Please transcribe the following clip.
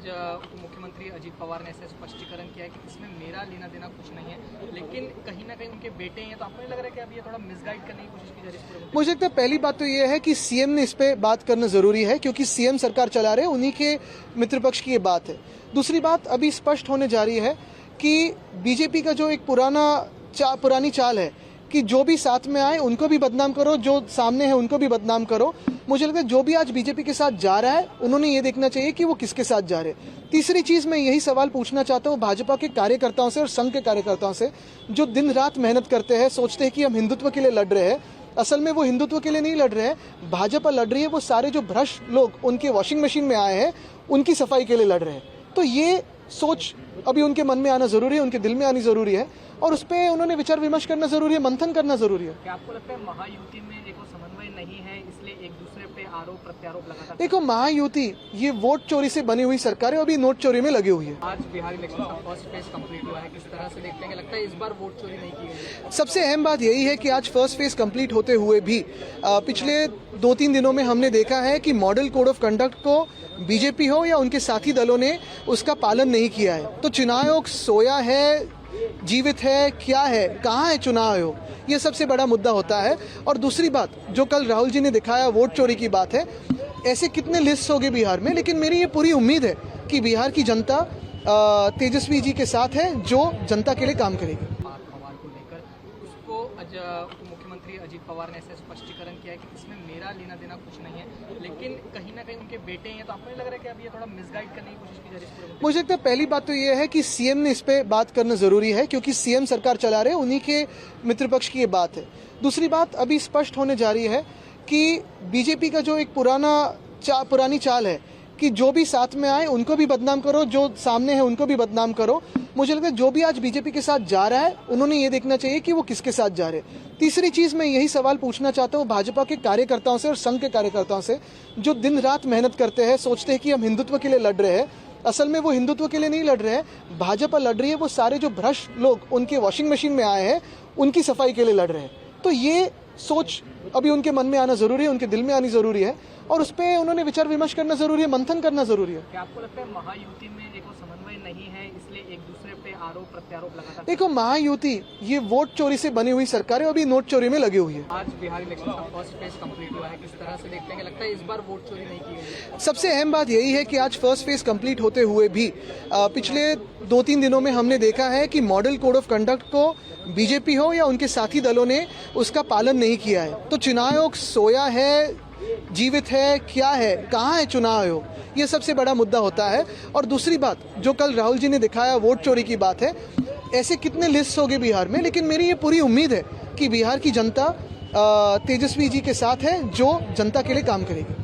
आज मुख्यमंत्री अजीत पवार ने ऐसा स्पष्टीकरण किया है कि इसमें मेरा लेना देना कुछ नहीं है, लेकिन कहीं ना कहीं उनके बेटे हैं, तो आपको नहीं लग रहा है कि अभी ये थोड़ा मिसगाइड करने की कोशिश की जा रही है? मुझे लगता है पहली बात तो ये है कि सीएम ने इस पे बात करना जरूरी है, क्योंकि सीएम सरकार चला रहे हैं, उन्हीं के मित्र पक्ष की ये बात है। दूसरी बात अभी स्पष्ट होने जा रही है कि बीजेपी का जो एक पुरानी चाल है कि जो भी साथ में आए उनको भी बदनाम करो, जो सामने है उनको भी बदनाम करो। मुझे लगता है जो भी आज बीजेपी के साथ जा रहा है, उन्होंने ये देखना चाहिए कि वो किसके साथ जा रहे हैं। तीसरी चीज मैं यही सवाल पूछना चाहता हूँ भाजपा के कार्यकर्ताओं से और संघ के कार्यकर्ताओं से, जो दिन रात मेहनत करते हैं, सोचते हैं कि हम हिंदुत्व के लिए लड़ रहे हैं। असल में वो हिंदुत्व के लिए नहीं लड़ रहे हैं, भाजपा लड़ रही है। वो सारे जो भ्रष्ट लोग उनके वॉशिंग मशीन में आए हैं, उनकी सफाई के लिए लड़ रहे हैं। तो ये सोच अभी उनके मन में आना जरूरी है, उनके दिल में आनी जरूरी है, और उस पर उन्होंने विचार विमर्श करना जरूरी है, मंथन करना जरूरी है। क्या आपको लगता है महायुति में एक समन्वय नहीं है, इसलिए एक दूसरे पे आरोप प्रत्यारोप लगातार? देखो, महायुति ये वोट चोरी से बनी हुई सरकार है, अभी नोट चोरी में लगी हुई है। आज बिहार इलेक्शन का फर्स्ट फेज कंप्लीट हुआ है, किस तरह से देखते हैं? लगता है इस बार वोट चोरी नहीं की गई? सबसे अहम बात यही है कि आज फर्स्ट फेज कंप्लीट होते हुए भी पिछले 2-3 दिनों में हमने देखा है कि मॉडल कोड ऑफ कंडक्ट को बीजेपी हो या उनके साथी दलों ने उसका पालन नहीं किया है। तो चुनाव आयोग सोया है, जीवित है, क्या है, कहाँ है चुनाव आयोग, ये सबसे बड़ा मुद्दा होता है। और दूसरी बात जो कल राहुल जी ने दिखाया, वोट चोरी की बात है। ऐसे कितने लिस्ट होंगे बिहार में, लेकिन मेरी ये पूरी उम्मीद है कि बिहार की जनता तेजस्वी जी के साथ है, जो जनता के लिए काम करेगी। पवार को लेकर उसको मुख्यमंत्री अजीत पवार ने ऐसा स्पष्टीकरण किया है कि इसमें मेरा लेना देना कुछ नहीं है, लेकिन कहीं ना कहीं उनके बेटे हैं, तो आपको नहीं लग रहा है कि अभी ये थोड़ा मिसगाइड करने की कोशिश की जा रही है? मुझे लगता है पहली बात तो ये है कि सीएम ने इस पे बात करना जरूरी है, क्योंकि सीएम सरकार चला रहे हैं, उन्हीं के मित्र पक्ष की ये बात है। दूसरी बात अभी स्पष्ट होने जा रही है कि बीजेपी का जो एक पुरानी चाल है कि जो भी साथ में आए उनको भी बदनाम करो, जो सामने है उनको भी बदनाम करो। मुझे लगता है जो भी आज बीजेपी के साथ जा रहा है, उन्होंने ये देखना चाहिए कि वो किसके साथ जा रहे हैं। तीसरी चीज मैं यही सवाल पूछना चाहता हूँ भाजपा के कार्यकर्ताओं से और संघ के कार्यकर्ताओं से, जो दिन रात मेहनत करते हैं, सोचते हैं कि हम हिंदुत्व के लिए लड़ रहे हैं। असल में वो हिंदुत्व के लिए नहीं लड़ रहे हैं, भाजपा लड़ रही है। वो सारे जो भ्रष्ट लोग उनके वॉशिंग मशीन में आए हैं, उनकी सफाई के लिए लड़ रहे हैं। तो ये सोच अभी उनके मन में आना जरूरी है, उनके दिल में आनी जरूरी है, और उस पर उन्होंने विचार विमर्श करना जरूरी है, मंथन करना जरूरी है। क्या आपको लगता है महायुति में एक समन्वय नहीं है, इसलिए एक दूसरे पे आरोप प्रत्यारोप लगातार? देखो, महायुति ये वोट चोरी से बनी हुई सरकार है, अभी नोट चोरी में लगी हुई है। आज बिहार इलेक्शन का फर्स्ट फेज कंप्लीट हुआ है, किस तरह से देखते हैं? लगता है इस बार वोट चोरी नहीं की गई? सबसे अहम बात यही है कि आज फर्स्ट फेज कंप्लीट होते हुए भी पिछले 2-3 दिनों में हमने देखा है कि मॉडल कोड ऑफ कंडक्ट को बीजेपी हो या उनके साथी दलों ने उसका पालन नहीं किया है। तो चुनाव आयोग सोया है, जीवित है, क्या है, कहाँ है चुनाव आयोग, ये सबसे बड़ा मुद्दा होता है। और दूसरी बात जो कल राहुल जी ने दिखाया, वोट चोरी की बात है। ऐसे कितने लिस्ट होंगे बिहार में, लेकिन मेरी ये पूरी उम्मीद है कि बिहार की जनता तेजस्वी जी के साथ है, जो जनता के लिए काम करेगी।